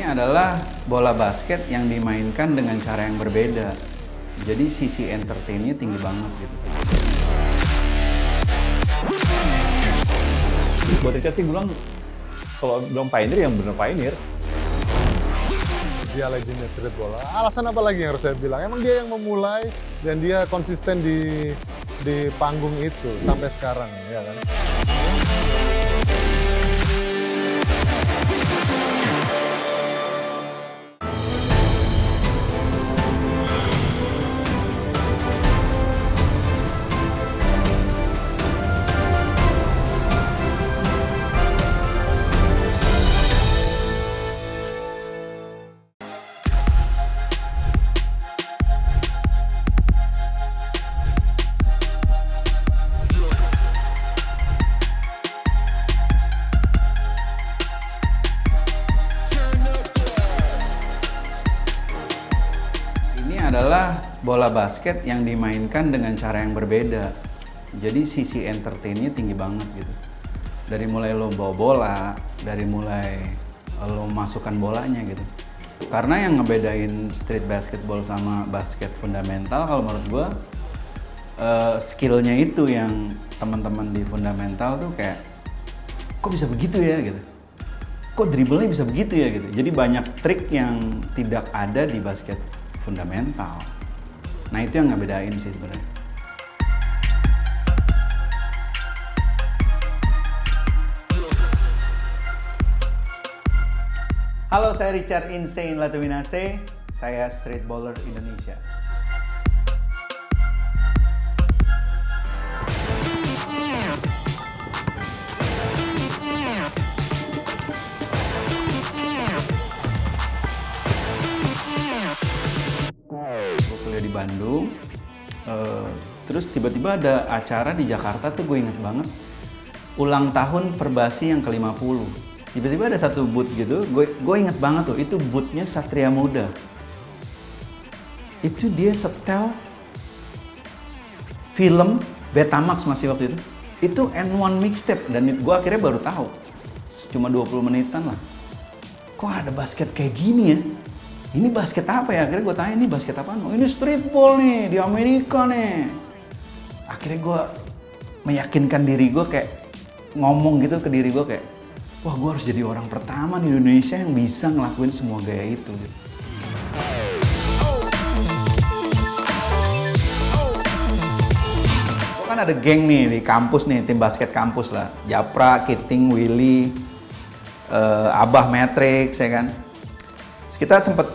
Ini adalah bola basket yang dimainkan dengan cara yang berbeda. Jadi sisi entertainnya tinggi banget gitu. Buat Richard sih gue bilang, kalau bilang pioneer yang bener pioneer. Dia legendnya street bola. Alasan apa lagi yang harus saya bilang? Emang dia yang memulai dan dia konsisten di panggung itu sampai sekarang, ya kan? Adalah bola basket yang dimainkan dengan cara yang berbeda. Jadi sisi entertainnya tinggi banget gitu. Dari mulai lo bawa bola, dari mulai lo masukkan bolanya gitu. Karena yang ngebedain street basketball sama basket fundamental kalau menurut gua skillnya itu yang teman-teman di fundamental tuh kayak kok bisa begitu ya gitu. Kok dribblenya bisa begitu ya gitu. Jadi banyak trik yang tidak ada di basket fundamental. Nah itu yang ngebedain sih sebenarnya. Halo, saya Richard Insane Latuminase. Saya Street Baller Indonesia. Kuliah di Bandung, terus tiba-tiba ada acara di Jakarta tuh gue inget banget, ulang tahun Perbasi yang ke-50. Tiba-tiba ada satu booth gitu, gue inget banget tuh, itu boothnya Satria Muda. Itu dia setel film Betamax masih waktu itu. Itu N1 mixtape dan gue akhirnya baru tahu, cuma 20 menitan lah. Kok ada basket kayak gini ya? Ini basket apa ya? Akhirnya gue tanya, ini basket apaan? Oh, ini streetball nih, di Amerika nih. Akhirnya gue meyakinkan diri gue kayak ngomong gitu ke diri gue kayak, wah gue harus jadi orang pertama di Indonesia yang bisa ngelakuin semua gaya itu. Kan ada geng nih di kampus nih, tim basket kampus lah. Japra, Kiting, Willy, Abah Matrix, ya kan. Kita sempet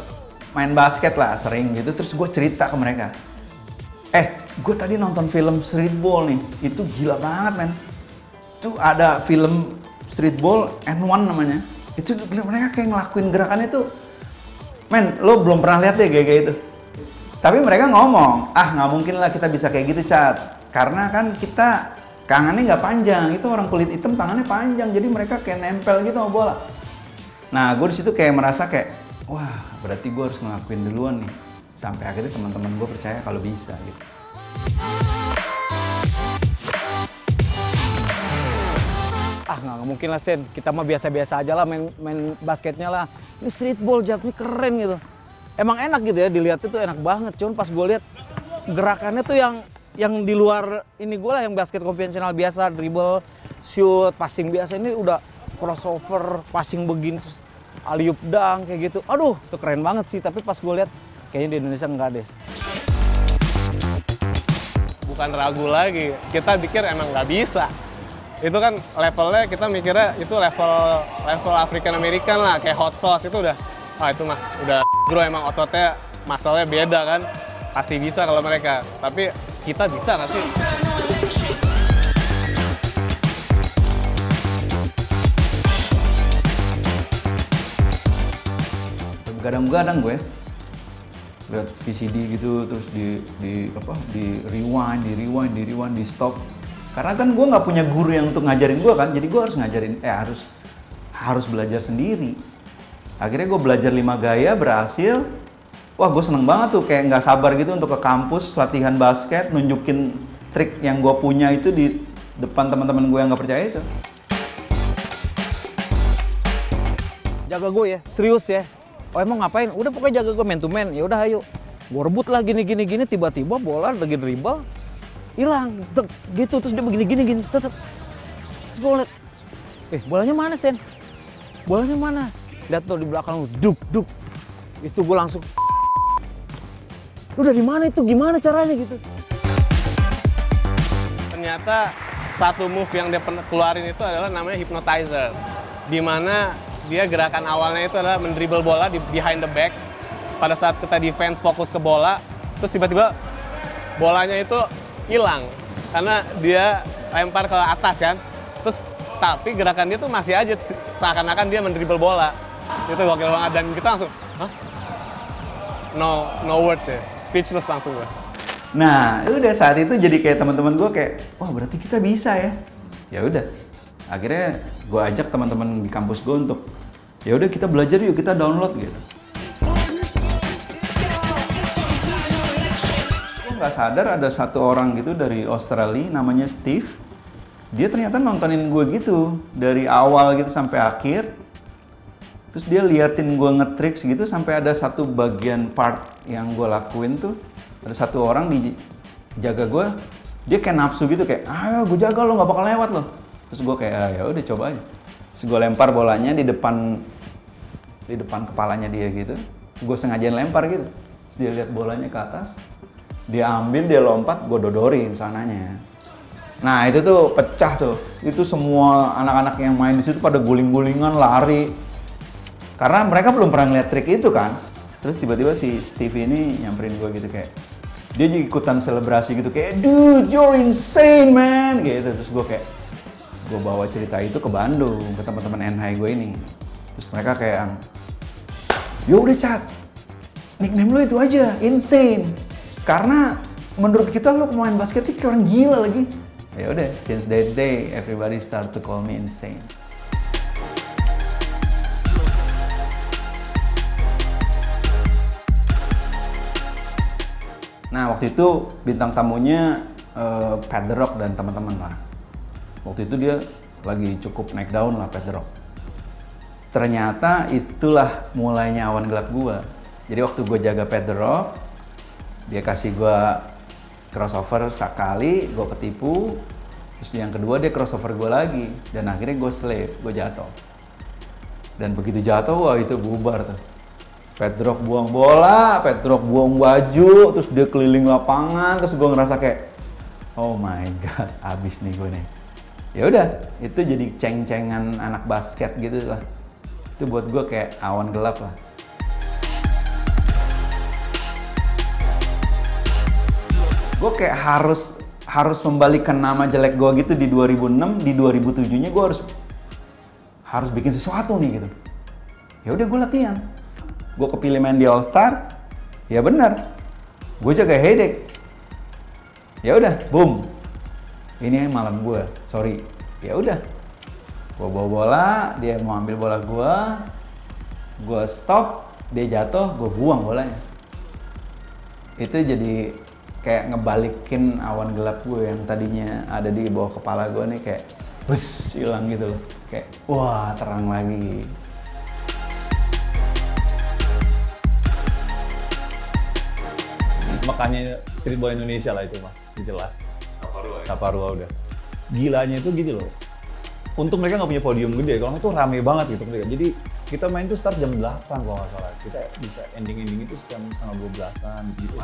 main basket lah sering gitu, terus gue cerita ke mereka, gue tadi nonton film streetball nih, itu gila banget men. Itu ada film streetball N1 namanya, itu mereka kayak ngelakuin gerakannya tuh, men lo belum pernah lihat deh kayak itu. Tapi mereka ngomong, nggak mungkin lah kita bisa kayak gitu Cat, karena kan kita tangannya nggak panjang, itu orang kulit hitam tangannya panjang, jadi mereka kayak nempel gitu sama bola. Nah gue disitu kayak merasa kayak, wah, berarti gue harus ngelakuin duluan nih. Sampai akhirnya teman-teman gue percaya kalau bisa gitu. Nggak mungkin lah Sen, kita mah biasa-biasa aja lah main basketnya lah. Ini streetball Jap, ini keren gitu. Emang enak gitu ya, dilihat itu enak banget. Cuman pas gue lihat gerakannya tuh yang di luar ini gue lah, yang basket konvensional biasa, dribble, shoot, passing biasa. Ini udah crossover, passing begini, alley-oop dunk kayak gitu. Aduh, itu keren banget sih. Tapi pas gue lihat, kayaknya di Indonesia enggak deh. Bukan ragu lagi, kita pikir emang nggak bisa. Itu kan levelnya, kita mikirnya itu level African American lah, kayak hot sauce itu udah, itu mah udah bro, emang ototnya masalahnya beda kan. Pasti bisa kalau mereka, tapi kita bisa nggak sih? Kadang-kadang gue lihat VCD gitu, terus di rewind, di stop. Karena kan gue nggak punya guru yang untuk ngajarin gue kan, jadi gue harus ngajarin, harus belajar sendiri. Akhirnya gue belajar 5 gaya, berhasil. Wah, gue seneng banget tuh, kayak nggak sabar gitu untuk ke kampus latihan basket, nunjukin trik yang gue punya itu di depan teman-teman gue yang nggak percaya itu. Jaga gue ya, serius ya. Oh emang ngapain? Udah pokoknya jaga gue man to man. Ya udah ayo. Gue rebut lah gini, tiba-tiba bola lagi dribble hilang, gitu. Terus dia begini, terus gue liat, bolanya mana Sen? Bolanya mana? Lihat tuh di belakang lu, duk. Itu gue langsung, lu dari mana itu? Gimana caranya gitu? Ternyata satu move yang dia keluarin itu adalah namanya hypnotizer, di mana dia gerakan awalnya itu adalah mendribble bola di behind the back. Pada saat kita defense fokus ke bola, terus tiba-tiba bolanya itu hilang karena dia lempar ke atas kan. Terus tapi gerakan dia tuh masih aja seakan-akan dia mendribble bola. Itu gokil banget dan kita langsung, hah? No word ya, speechless langsung gue. Nah, udah saat itu jadi kayak teman-teman gue kayak, wah berarti kita bisa ya. Ya udah, akhirnya gue ajak teman-teman di kampus gue untuk, ya udah kita belajar yuk, kita download gitu. Gue nggak sadar ada satu orang gitu dari Australia namanya Steve. Dia ternyata nontonin gue gitu dari awal gitu sampai akhir. Terus dia liatin gue nge-tricks gitu sampai ada satu bagian part yang gue lakuin tuh. Ada satu orang jaga gue, dia kayak nafsu gitu kayak, ayo gue jaga lo, nggak bakal lewat lo. Terus gue kayak, ya udah coba aja. Terus gue lempar bolanya di depan kepalanya dia gitu. Gue sengaja lempar gitu. Terus dia lihat bolanya ke atas, dia ambil, dia lompat, gue dodorin sananya. Nah itu tuh pecah tuh. Itu semua anak-anak yang main di situ pada guling-gulingan, lari. Karena mereka belum pernah ngeliat trik itu kan. Terus tiba-tiba si Steve ini nyamperin gue gitu kayak, dia juga ikutan selebrasi gitu kayak, dude you're insane man gitu. Terus gue kayak, gue bawa cerita itu ke Bandung ke teman-teman NHI gue ini. Terus mereka kayak, yo udah Cat, nickname lu itu aja, insane. Karena menurut kita lu pemain basket kayak orang gila lagi. Ya udah, since that day everybody start to call me insane. Nah waktu itu bintang tamunya Pat The Rock dan teman-teman lah. Waktu itu dia lagi cukup naik daun lah Pat The Rock. Ternyata itulah mulainya awan gelap gua. Jadi waktu gue jaga Pat The Rock, dia kasih gua crossover sekali, gue ketipu. Terus yang kedua dia crossover gue lagi. Dan akhirnya gue slip, gue jatuh. Dan begitu jatuh, wah itu bubar tuh. Pat The Rock buang bola, Pat The Rock buang baju, terus dia keliling lapangan, terus gue ngerasa kayak, oh my god, abis nih gue nih. Ya udah, itu jadi ceng-cengan anak basket gitu lah. Itu buat gue kayak awan gelap lah. Gue kayak harus membalikan nama jelek gue gitu di 2006, di 2007-nya gue harus bikin sesuatu nih gitu. Ya udah gue latihan. Gue kepilih main di All Star, ya benar. Gue jaga headache. Ya udah, boom. Ini malam gue, sorry. Ya udah. Gue bawa bola, dia mau ambil bola gue stop, dia jatuh, gue buang bolanya. Itu jadi kayak ngebalikin awan gelap gue yang tadinya ada di bawah kepala gue nih kayak bus hilang gitu loh. Kayak wah terang lagi. Makanya streetball Indonesia lah itu mah, jelas. Saparua udah. Gilanya itu gitu loh. Untung mereka nggak punya podium gede, kalau itu rame banget gitu mereka. Jadi kita main tuh start jam 8 kalau nggak salah. Kita bisa ending itu jam setengah 12-an gitu.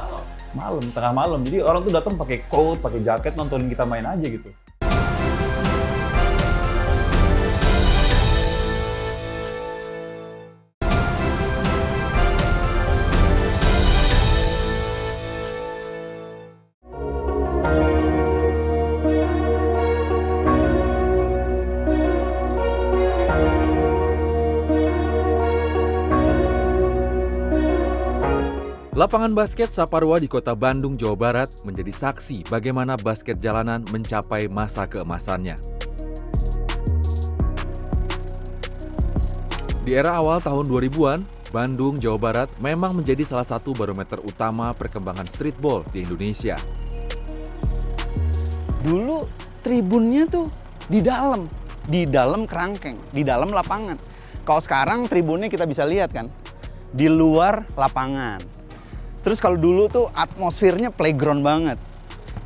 Malam, tengah malam. Jadi orang tuh datang pakai coat, pakai jaket, nontonin kita main aja gitu. Lapangan basket Saparua di kota Bandung, Jawa Barat menjadi saksi bagaimana basket jalanan mencapai masa keemasannya. Di era awal tahun 2000-an, Bandung, Jawa Barat memang menjadi salah satu barometer utama perkembangan streetball di Indonesia. Dulu tribunnya tuh di dalam kerangkeng, di dalam lapangan. Kalau sekarang tribunnya kita bisa lihat kan, di luar lapangan. Terus kalau dulu tuh atmosfernya playground banget.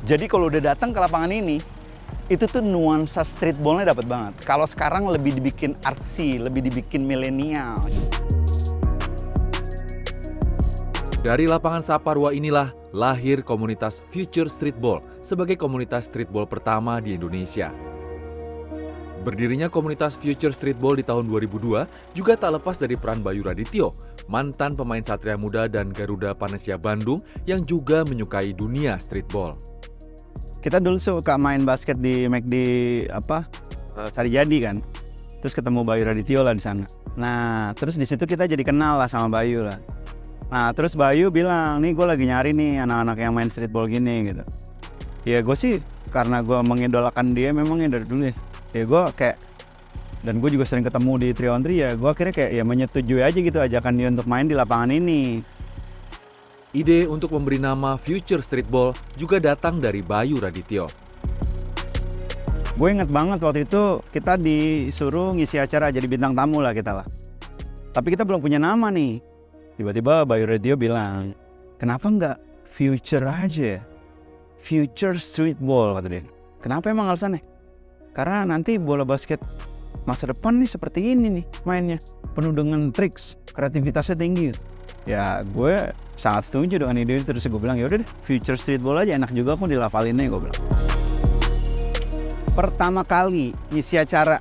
Jadi kalau udah datang ke lapangan ini, itu tuh nuansa streetballnya dapat banget. Kalau sekarang lebih dibikin artsy, lebih dibikin milenial. Dari lapangan Saparua inilah lahir komunitas Future Streetball sebagai komunitas streetball pertama di Indonesia. Berdirinya komunitas Future Streetball di tahun 2002 juga tak lepas dari peran Bayu Radityo, mantan pemain Satria Muda dan Garuda Panasya Bandung yang juga menyukai dunia streetball. Kita dulu suka main basket di McD Sarijadi kan. Terus ketemu Bayu Radityo lah di sana. Nah, terus di situ kita jadi kenal lah sama Bayu lah. Nah, terus Bayu bilang, nih gue lagi nyari nih anak-anak yang main streetball gini gitu. Ya gue sih karena gue mengidolakan dia memangnya dari dulu ya. Ya gue kayak, dan gue juga sering ketemu di 3-on-3 ya, gue akhirnya kayak ya menyetujui aja gitu ajakan dia untuk main di lapangan ini. Ide untuk memberi nama Future Streetball juga datang dari Bayu Radityo. Gue inget banget waktu itu kita disuruh ngisi acara jadi bintang tamu lah kita lah. Tapi kita belum punya nama nih. Tiba-tiba Bayu Radityo bilang, kenapa nggak Future aja? Future Streetball kata dia. Kenapa emang alasannya? Karena nanti bola basket masa depan nih seperti ini nih mainnya. Penuh dengan triks, kreativitasnya tinggi. Ya gue sangat setuju dengan ide itu. Terus gue bilang, yaudah deh Future Streetball aja, enak juga kok dilafalinnya, gue bilang. Pertama kali ngisi acara,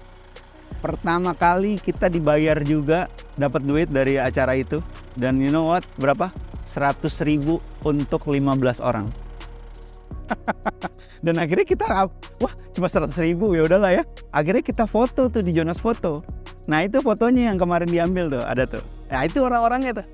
pertama kali kita dibayar juga, dapat duit dari acara itu. Dan you know what, berapa? 100.000 untuk 15 orang. Dan akhirnya kita, wah cuma 100.000 ya udahlah ya. Akhirnya kita foto tuh di Jonas Foto. Nah itu fotonya yang kemarin diambil tuh, ada tuh. Nah itu orang-orangnya tuh.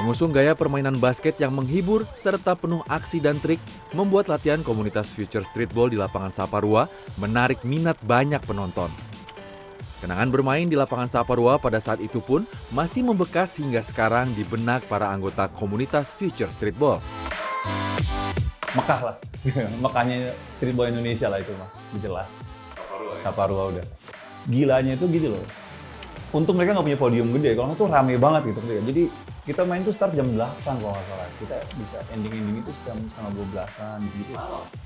Mengusung gaya permainan basket yang menghibur serta penuh aksi dan trik, membuat latihan komunitas Future Streetball di lapangan Saparua menarik minat banyak penonton. Kenangan bermain di lapangan Saparua pada saat itu pun masih membekas hingga sekarang di benak para anggota komunitas Future Streetball. Mekah lah, Mekahnya streetball Indonesia lah itu mah, jelas. Saparua udah. Gilanya itu gitu loh. Untung mereka nggak punya podium gede, kalau nggak tuh rame banget gitu. Jadi kita main tuh start jam 8 kalau nggak salah. Kita bisa ending itu jam setengah 12-an gitu.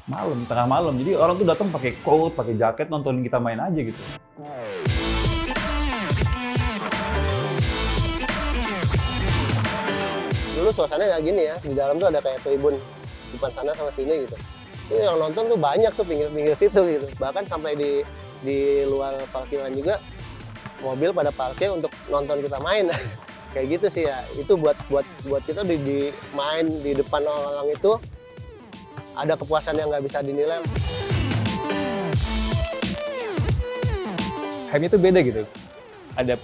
Malam, tengah malam. Jadi orang tuh datang pakai coat, pakai jaket, nontonin kita main aja gitu. Dulu suasananya kayak gini ya, di dalam tuh ada kayak tribun depan sana sama sini gitu. Itu yang nonton tuh banyak tuh pinggir-pinggir situ gitu. Bahkan sampai di luar parkiran juga mobil pada parkir untuk nonton kita main. Kayak gitu sih ya. Itu buat kita di main di depan orang-orang itu ada kepuasan yang nggak bisa dinilai. Hype-nya tuh beda gitu. Ada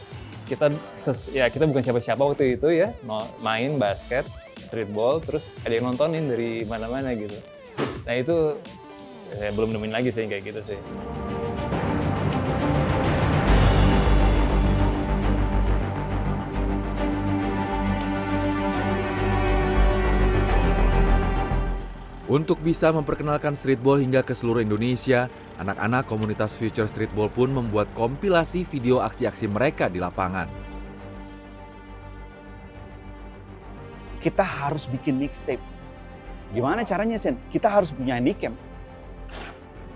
kita bukan siapa-siapa waktu itu ya, main basket, streetball, terus ada yang nontonin dari mana-mana gitu. Nah itu saya belum nemuin lagi sih kayak gitu sih. Untuk bisa memperkenalkan streetball hingga ke seluruh Indonesia, anak-anak komunitas Future Streetball pun membuat kompilasi video aksi-aksi mereka di lapangan. Kita harus bikin mixtape. Gimana caranya, Sen? Kita harus punya handycam.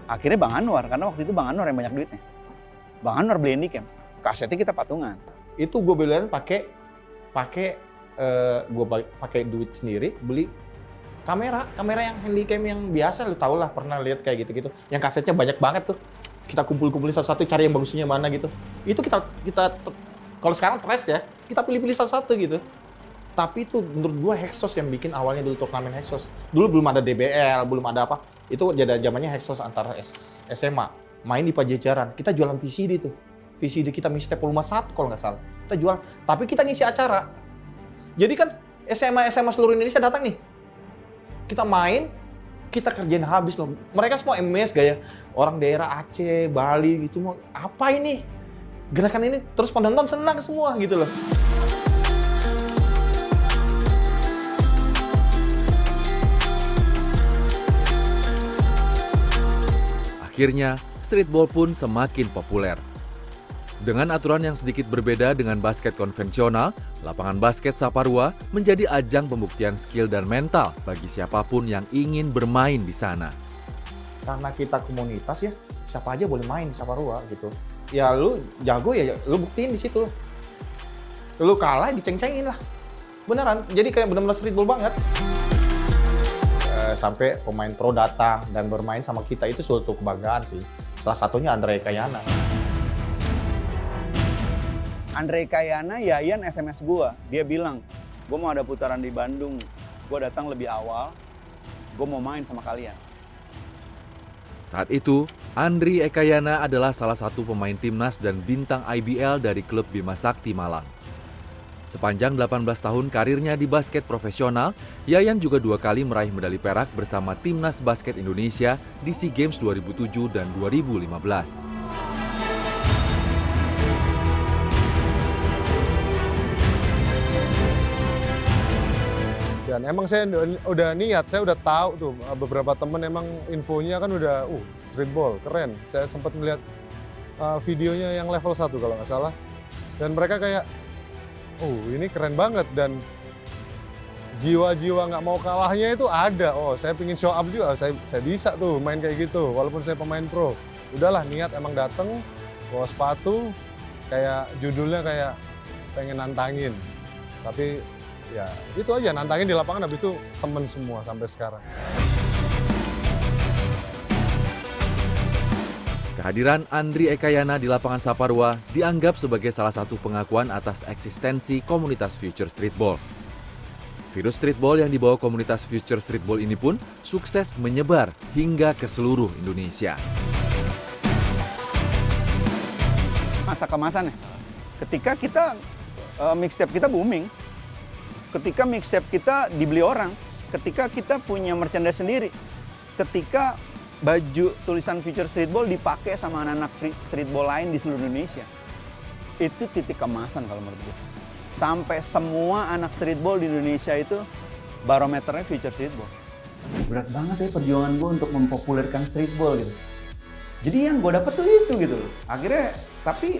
Akhirnya Bang Anwar, karena waktu itu Bang Anwar yang banyak duitnya. Bang Anwar beli handycam. Kasetnya kita patungan. Itu gue beliin pakai duit sendiri, beli kamera yang handycam yang biasa, lu tau lah, pernah lihat kayak gitu-gitu. Yang kasetnya banyak banget tuh. Kita kumpulin satu-satu, cari yang bagusnya mana gitu. Itu kita kalau sekarang trash ya, kita pilih-pilih satu-satu gitu. Tapi itu menurut gua Hexos yang bikin awalnya dulu turnamen Hexos. Dulu belum ada DBL, belum ada apa. Itu zamannya Hexos antar SMA. Main di Pajajaran. Kita jualan PCD tuh. PCD kita mixtape volume 1 kalau nggak salah. Kita jual, tapi kita ngisi acara. Jadi kan SMA seluruh Indonesia datang nih. Kita main, kita kerjain habis loh. Mereka semua amazed gaya orang daerah Aceh, Bali gitu. Apa ini? Gerakan ini terus penonton senang semua gitu loh. Akhirnya, streetball pun semakin populer. Dengan aturan yang sedikit berbeda dengan basket konvensional, lapangan basket Saparua menjadi ajang pembuktian skill dan mental bagi siapapun yang ingin bermain di sana. Karena kita komunitas ya, siapa aja boleh main di Saparua gitu. Ya lu jago ya, lu buktiin di situ. Lu kalah diceng-cengin lah. Beneran, jadi kayak benar-benar streetball banget. Sampai pemain pro datang dan bermain sama kita itu suatu kebanggaan sih. Salah satunya Andre Ekayana. Andre Ekayana, Yayan SMS gua. Dia bilang, gua mau ada putaran di Bandung. Gua datang lebih awal, gua mau main sama kalian. Saat itu, Andri Ekayana adalah salah satu pemain timnas dan bintang IBL dari klub Bima Sakti Malang. Sepanjang 18 tahun karirnya di basket profesional, Yayan juga 2 kali meraih medali perak bersama timnas basket Indonesia di SEA Games 2007 dan 2015. Dan emang saya udah niat, saya udah tahu tuh beberapa temen emang infonya kan udah streetball, keren. Saya sempat melihat videonya yang level 1 kalau nggak salah. Dan mereka kayak, ini keren banget dan jiwa-jiwa nggak mau kalahnya itu ada. Saya pingin show up juga, saya bisa tuh main kayak gitu walaupun saya pemain pro. Udahlah niat emang dateng, bawa sepatu, kayak judulnya kayak pengen nantangin. Tapi ya itu aja, nantangin di lapangan, habis itu temen semua sampai sekarang. Kehadiran Andri Ekayana di lapangan Saparua dianggap sebagai salah satu pengakuan atas eksistensi komunitas Future Streetball. Virus streetball yang dibawa komunitas Future Streetball ini pun sukses menyebar hingga ke seluruh Indonesia. Masa kemasan ya, ketika kita mixtape kita booming, ketika mixtape kita dibeli orang, ketika kita punya merchandise sendiri, ketika baju tulisan Future Streetball dipakai sama anak-anak streetball lain di seluruh Indonesia. Itu titik kemasan kalau menurut gue. Sampai semua anak streetball di Indonesia itu barometernya Future Streetball. Berat banget ya perjuangan gue untuk mempopulerkan streetball gitu. Jadi yang gue dapet tuh itu gitu loh. Akhirnya, tapi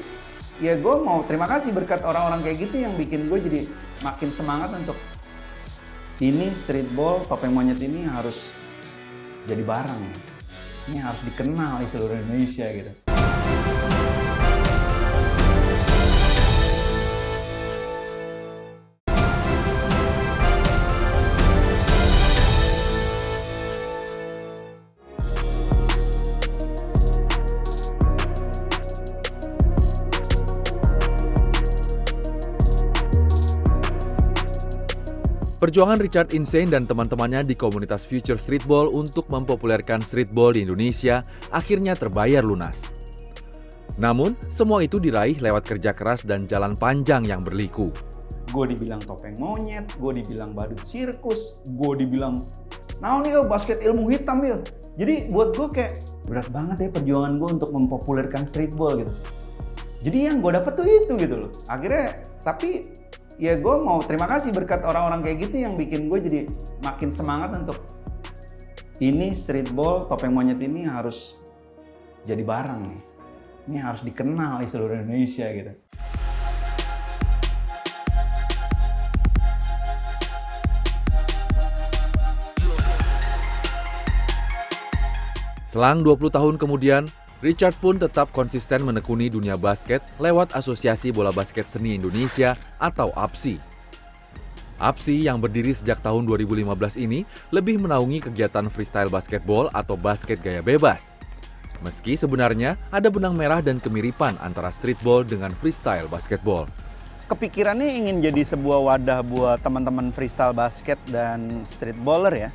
ya gue mau terima kasih berkat orang-orang kayak gitu yang bikin gue jadi makin semangat untuk ini streetball, topeng monyet ini harus jadi barang. Ini harus dikenal di seluruh Indonesia gitu. Perjuangan Richard Insane dan teman-temannya di komunitas Future Streetball untuk mempopulerkan streetball di Indonesia akhirnya terbayar lunas. Namun, semua itu diraih lewat kerja keras dan jalan panjang yang berliku. Gue dibilang topeng monyet, gue dibilang badut sirkus, gue dibilang, nah ini basket ilmu hitam ya. Jadi buat gue kayak berat banget ya perjuangan gue untuk mempopulerkan streetball gitu. Jadi yang gue dapet tuh itu gitu loh. Akhirnya, tapi ya gue mau terima kasih berkat orang-orang kayak gitu yang bikin gue jadi makin semangat untuk ini streetball, topeng monyet ini harus jadi barang nih. Ini harus dikenal di seluruh Indonesia gitu. Selang 20 tahun kemudian, Richard pun tetap konsisten menekuni dunia basket lewat Asosiasi Bola Basket Seni Indonesia atau ABSI. ABSI yang berdiri sejak tahun 2015 ini lebih menaungi kegiatan freestyle basketball atau basket gaya bebas. Meski sebenarnya ada benang merah dan kemiripan antara streetball dengan freestyle basketball. Kepikirannya ingin jadi sebuah wadah buat teman-teman freestyle basket dan streetballer ya,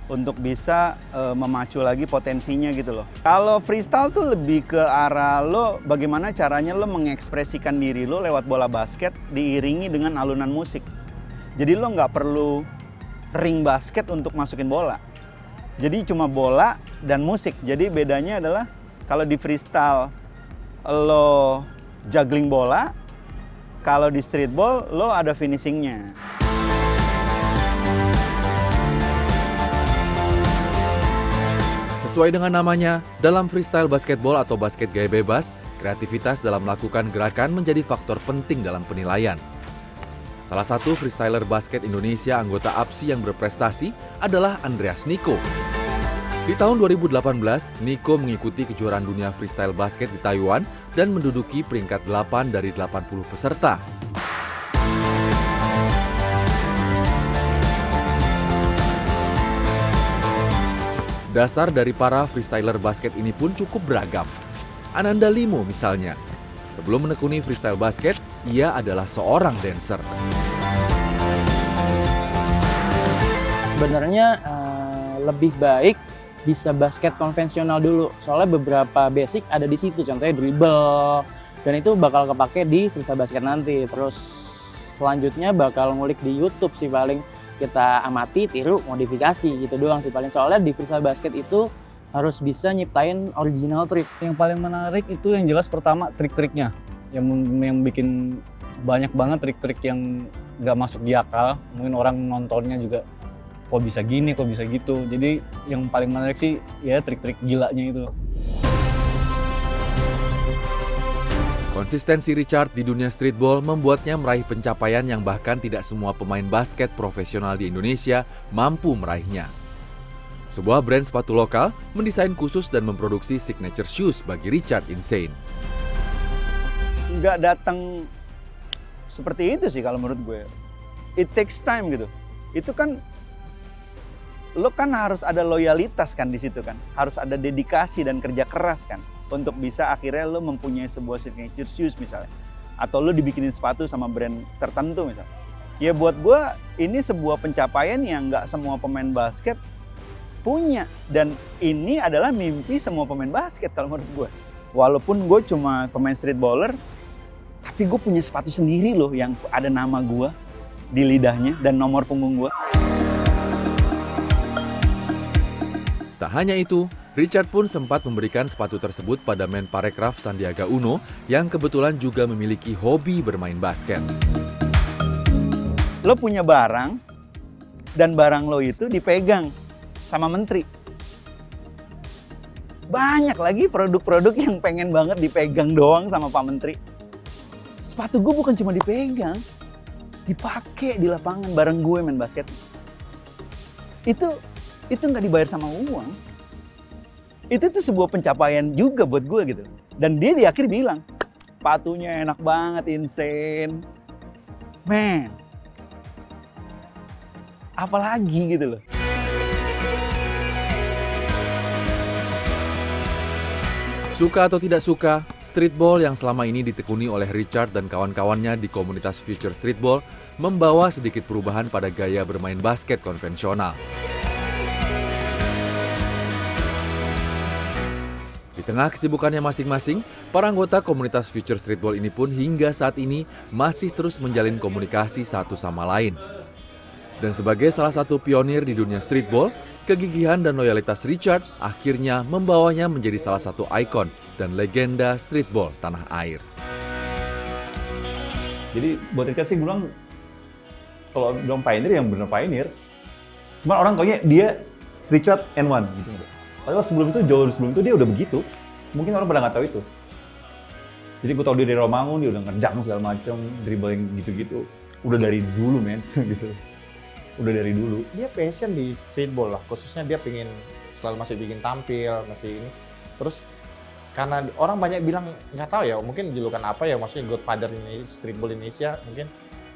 untuk bisa memacu lagi potensinya gitu loh. Kalau freestyle tuh lebih ke arah lo bagaimana caranya lo mengekspresikan diri lo lewat bola basket diiringi dengan alunan musik. Jadi lo nggak perlu ring basket untuk masukin bola. Jadi cuma bola dan musik. Jadi bedanya adalah kalau di freestyle lo juggling bola, kalau di streetball lo ada finishingnya. Sesuai dengan namanya, dalam freestyle basketball atau basket gaya bebas, kreativitas dalam melakukan gerakan menjadi faktor penting dalam penilaian. Salah satu freestyler basket Indonesia anggota APSI yang berprestasi adalah Andreas Nico. Di tahun 2018, Nico mengikuti kejuaraan dunia freestyle basket di Taiwan dan menduduki peringkat 8 dari 80 peserta. Dasar dari para freestyler basket ini pun cukup beragam. Ananda Limo misalnya. Sebelum menekuni freestyle basket, ia adalah seorang dancer. Sebenarnya lebih baik bisa basket konvensional dulu. Soalnya beberapa basic ada di situ, contohnya dribble. Dan itu bakal kepake di freestyle basket nanti. Terus selanjutnya bakal ngulik di YouTube sih paling. Kita amati, tiru, modifikasi gitu doang sih paling. Soalnya di freestyle basket itu harus bisa nyiptain original trick. Yang paling menarik itu yang jelas pertama trik-triknya. Yang bikin banyak banget trik-trik yang nggak masuk di akal. Mungkin orang nontonnya juga kok bisa gini, kok bisa gitu. Jadi yang paling menarik sih ya trik-trik gilanya itu. Konsistensi Richard di dunia streetball membuatnya meraih pencapaian yang bahkan tidak semua pemain basket profesional di Indonesia mampu meraihnya. Sebuah brand sepatu lokal mendesain khusus dan memproduksi signature shoes bagi Richard Insane. Nggak datang seperti itu sih kalau menurut gue. It takes time gitu. Itu kan lo kan harus ada loyalitas kan di situ kan. Harus ada dedikasi dan kerja keras kan. Untuk bisa akhirnya lo mempunyai sebuah signature shoes misalnya. Atau lo dibikinin sepatu sama brand tertentu misalnya. Ya buat gue ini sebuah pencapaian yang nggak semua pemain basket punya. Dan ini adalah mimpi semua pemain basket kalau menurut gue. Walaupun gue cuma pemain streetballer, tapi gue punya sepatu sendiri loh yang ada nama gue di lidahnya dan nomor punggung gue. Tak hanya itu, Richard pun sempat memberikan sepatu tersebut pada Menparekraf Sandiaga Uno yang kebetulan juga memiliki hobi bermain basket. Lo punya barang dan barang lo itu dipegang sama menteri. Banyak lagi produk-produk yang pengen banget dipegang doang sama Pak Menteri. Sepatu gue bukan cuma dipegang, dipakai di lapangan bareng gue main basket. Itu nggak dibayar sama uang. Itu tuh sebuah pencapaian juga buat gue gitu. Dan dia di akhir bilang, sepatunya enak banget, Insane. Man, apalagi gitu loh. Suka atau tidak suka, streetball yang selama ini ditekuni oleh Richard dan kawan-kawannya di komunitas Future Streetball membawa sedikit perubahan pada gaya bermain basket konvensional. Di tengah kesibukannya masing-masing, para anggota komunitas Future Streetball ini pun hingga saat ini masih terus menjalin komunikasi satu sama lain. Dan sebagai salah satu pionir di dunia streetball, kegigihan dan loyalitas Richard akhirnya membawanya menjadi salah satu ikon dan legenda streetball tanah air. Jadi buat Richard sih gue bilang, kalau bilang pioneer yang bener pioneer, cuman orang taunya dia Richard N1 gitu. Padahal sebelum itu, jauh sebelum itu dia udah begitu. Mungkin orang pada nggak tahu itu. Jadi gue tau dia dari Romangun, dia udah ngedang segala macam, dribbling gitu-gitu. Udah dari dulu men, gitu. Udah dari dulu. Dia passion di streetball lah, khususnya dia pengen selalu masih bikin tampil, masih ini. Terus karena orang banyak bilang, nggak tahu ya, mungkin julukan apa ya, maksudnya Godfather ini streetball Indonesia, mungkin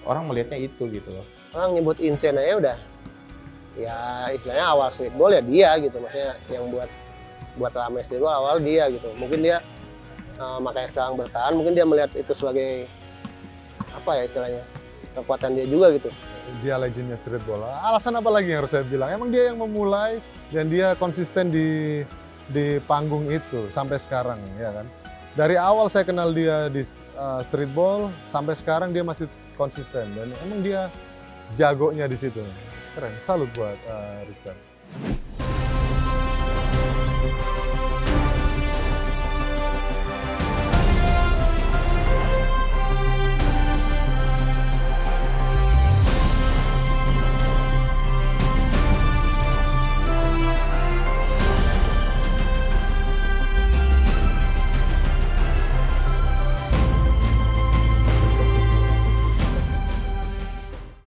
orang melihatnya itu gitu loh. Orang nyebut Insane aja udah, ya istilahnya awal streetball ya dia gitu, maksudnya yang buat ramai streetball awal dia gitu. Mungkin dia makanya sekarang bertahan, mungkin dia melihat itu sebagai apa ya istilahnya, kekuatan dia juga gitu. Dia legendnya streetball. Alasan apa lagi yang harus saya bilang? Emang dia yang memulai dan dia konsisten di panggung itu sampai sekarang ya kan. Dari awal saya kenal dia di streetball sampai sekarang dia masih konsisten dan emang dia jagonya di situ. Keren, salut buat Richard.